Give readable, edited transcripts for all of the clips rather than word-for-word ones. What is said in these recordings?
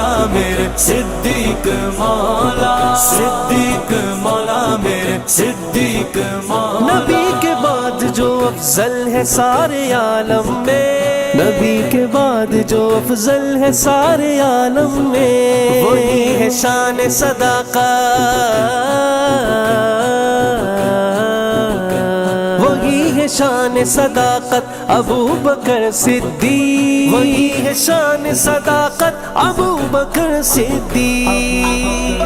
مولا میرے صدیق مولا، صدیق مولا میرے صدیق مولا۔ نبی کے بعد جو افضل ہے سارے عالم میں، نبی کے بعد جو افضل ہے سارے عالم میں، وہی ہے شان صداقت، وہی ہے شان صداقت ابو بکر صدیق، وہی ہے شان صداقت ابو بکر صدیق۔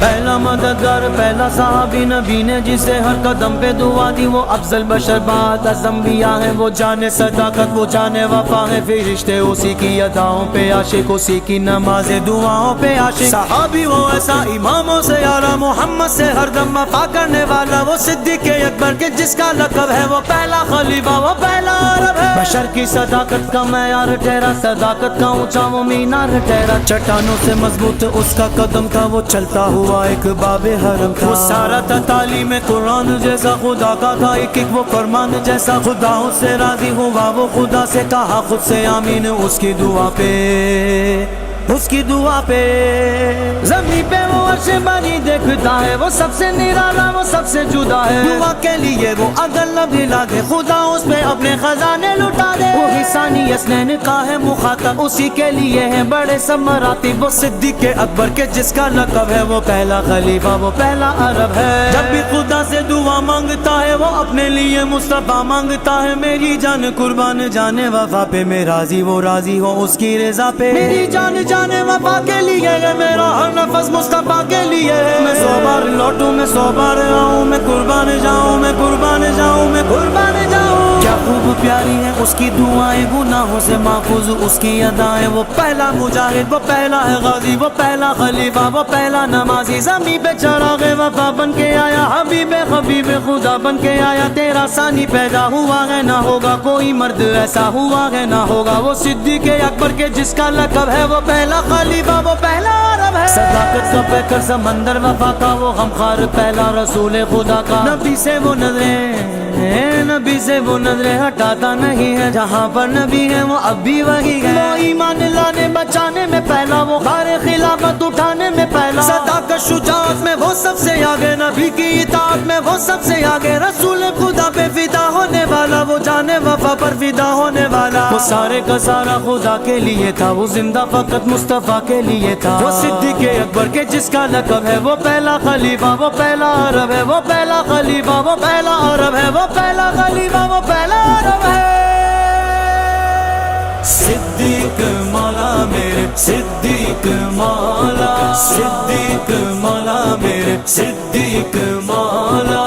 پہلا مددگار پہلا صحابی نبی نے جسے ہر قدم پہ دعا دی، وہ افضل بشر بعد از انبیاء ہے، وہ جانے صداقت وہ جانے وفا ہے، فرشتے اسی کی اداؤں پہ عاشق، اسی کی نماز دعاؤں پہ عاشق، صحابی وہ ایسا اماموں سے یارا، محمد سے ہر دم وفا کرنے والا، وہ صدیق اکبر کے جس کا لقب ہے، وہ پہلا خلیفہ وہ پہلا عرب ہے، بشر کی صداقت کا معیار ٹھہرا، صداقت کا اونچا وہ مینار ٹھہرا، چٹانوں سے مضبوط اس کا قدم تھا، وہ چلتا ہوا ایک باب حرم تھا، وہ سارا تھا تعلیم قرآن جیسا خدا کا تھا، ایک ایک وہ فرمان جیسا، خدا اس سے راضی ہوا، وہ خدا سے کہا خود سے آمین، اس کی دعا پہ، اس کی دعا پہ، زمین پہ وہ عرش بانی دیکھتا ہے، وہ سب سے نرالا وہ سب سے جدا ہے، دعا کے لیے وہ اگر لب ہلا دے، خدا اس پہ اپنے خزانے لٹا دے، وہی ثانی اسنین کا ہے مخاطب، اسی کے لیے ہے بڑے سب مراتب، وہ صدیق اکبر کے جس کا لقب ہے، وہ پہلا خلیفہ وہ پہلا عرب ہے، جب بھی خدا سے دعا مانگتا ہے، وہ اپنے لیے مصطفیٰ مانگتا ہے، میری جان قربان جانے وفا پہ، میں راضی وہ راضی ہو اس کی رضا پہ، میری جان جانے وفا کے لیے ہے، میرا ہر نفس مصطفیٰ کے لیے ہے، میں 100 بار لوٹوں میں 100 بار آؤں، میں قربان جاؤں میں قربان جاؤں میں قربان جاؤں، کیا خوب پیاری ہے اس کی دعائیں، گناہوں سے محفوظ اس کی ادائیں، وہ پہلا مجاہد وہ پہلا ہے غازی، وہ پہلا خلیفہ وہ پہلا نمازی، زمین پہ چراغ وفا بن کے آیا، حبیب خدا بن کے آیا، تیرا ثانی پیدا ہوا ہے، نہ ہوگا کوئی مرد ایسا ہوا ہے، نہ ہوگا وہ صدیق اکبر کے جس کا لقب ہے، وہ پہلا خلیفہ وہ پہلا عرب ہے، صداقت کا پیکر سمندر وفا کا، وہ غمخوار پہلا رسول خدا کا، نبی سے وہ نظریں نبی سے وہ نظریں ہٹاتا نہیں ہے، جہاں پر نبی ہے وہ اب بھی وہی ہے، وہ ایمان لانے بچانے میں پہلا، وہ غار خلافت اٹھانے میں پہلا، صداقت شجاعت میں وہ سب سے آگے، نبی کی اطاعت میں وہ سب سے آگے، رسول خدا پہ فدا ہونے والا، وہ جانے وفا پر فدا ہونے والا، وہ سارے کا سارا خدا کے لیے تھا، وہ زندہ فقط مصطفیٰ کے لیے تھا، وہ صدیق اکبر کے جس کا لقب ہے، وہ پہلا خلیفہ وہ پہلا عرب ہے، وہ پہلا خلیفہ وہ پہلا عرب ہے، وہ پہلا خلیفہ وہ پہلا عرب ہے، صدیق مولا میرے صدیق مولا، صدیق مولا میرے صدیق مولا۔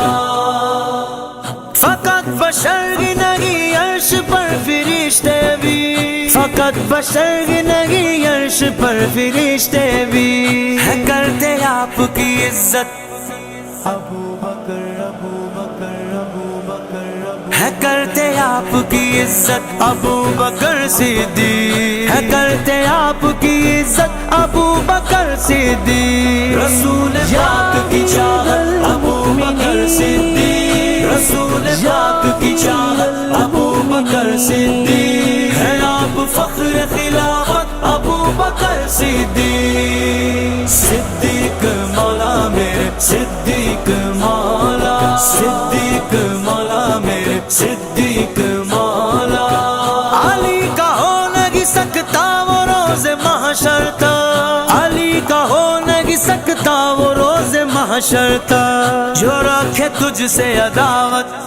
فقط بشر ہی نہیں عرش پر فرشتے بھی، فقط بشر ہی نہیں عرش پر فرشتے بھی ہے کرتے آپ کی عزت، ابو بکر ابو بکر ابو بکر ہے کرتے آپ کی عزت ابو بکر صدیق، ہے کرتے آپ کی عزت ابو بکر صدیق، رسول پاک کی چاہت ابو بکر صدیق، رسول پاک کی چاہت ابو بکر صدیق، ہے آپ فخر خلافت ابو بکر صدیق، صدیق مولا میرے صدیق مولا، صدیق مولا میرے صدیق مولا۔ علی کا ہو نہیں سکتا وہ روز محشر تھا، علی کا ہو نہیں سکتا وہ روز محشر تھا، جو رکھے تجھ سے عداوت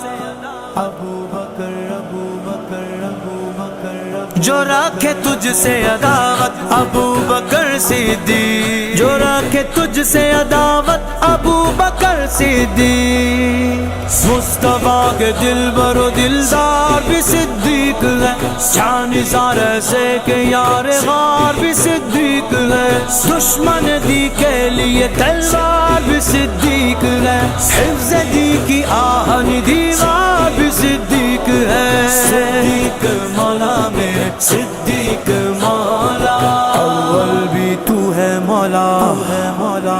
ابو بکر ابو بکر ابو بکر جو رکھے تجھ سے عداوت ابو بکر صدیق، جو رکھے تجھ سے عداوت ابو بکر صدیق، مصطفیٰ کے دل بر و دلدار بھی صدیق ہے، شان نثار ایسے کہ یار غار بھی صدیق ہے، دشمن دی کے لیے تلوار بھی صدیق ہے، حفظ دی کی آہن دیوار بھی صدیق ہے، صدیق مولا میرے صدیق مولا، اول بھی تو ہے مولا، مولا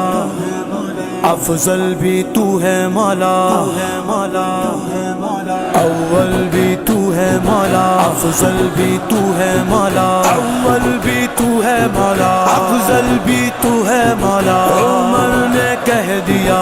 افضل بھی تو ہے مولا، مولا اول بھی تو ہے مولا، افضل بھی تو ہے مولا، اول بھی تو ہے مولا, افضل بھی تو ہے مولا. عمر نے کہہ دیا